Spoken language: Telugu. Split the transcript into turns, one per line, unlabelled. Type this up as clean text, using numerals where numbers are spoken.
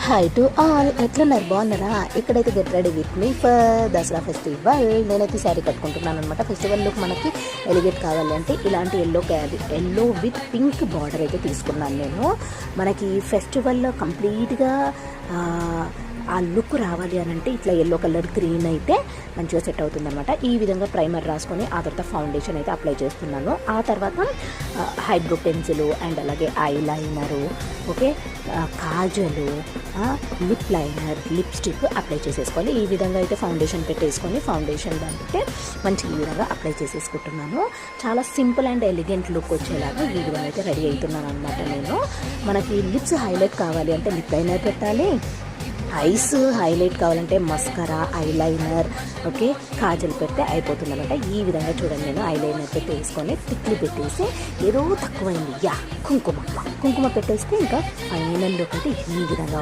హాయ్ టు ఆల్, ఎట్లున్నారు? బాగున్నారా? ఇక్కడైతే get ready with me for Dasara festival. నేనైతే శారీ కట్టుకుంటున్నాను అనమాట. ఫెస్టివల్ లుక్ మనకి ఎలిగేట్ కావాలి అంటే ఇలాంటి ఎల్లో విత్ పింక్ బార్డర్ అయితే తీసుకున్నాను నేను. మనకి ఫెస్టివల్లో కంప్లీట్గా ఆ లుక్ రావాలి అని అంటే ఇట్లా ఎల్లో కలర్ గ్రీన్ అయితే మంచిగా సెట్ అవుతుంది అనమాట. ఈ విధంగా ప్రైమర్ రాసుకొని ఆ తర్వాత ఫౌండేషన్ అయితే అప్లై చేస్తున్నాను. ఆ తర్వాత హైబ్రో పెన్సిల్ అండ్ అలాగే eyeliner, okay, kajal, lip liner, lipstick apply చేసేసుకోవాలి. ఈ విధంగా అయితే ఫౌండేషన్ పెట్టేసుకొని ఫౌండేషన్ అంటే మంచిగా ఈ విధంగా అప్లై చేసేసుకుంటున్నాను. చాలా సింపుల్ అండ్ ఎలిగెంట్ లుక్ వచ్చేలాగా ఈ విధంగా అయితే రెడీ అవుతున్నాను అనమాట నేను. మనకి లిప్స్ హైలైట్ కావాలి అంటే లిప్ లైనర్ పెట్టాలి, ఐస్ హైలైట్ కావాలంటే మస్కరా, ఐలైనర్, ఓకే, కాజల్ పెడితే అయిపోతుంది అనమాట. ఈ విధంగా చూడండి, నేను ఐలైనర్ పెట్టేసుకొని టిక్లు పెట్టేసి ఏదో తక్కువైంది కుంకుమ పెట్టేస్తే ఇంకా ఫైనల్ లుక్ అయితే ఈ విధంగా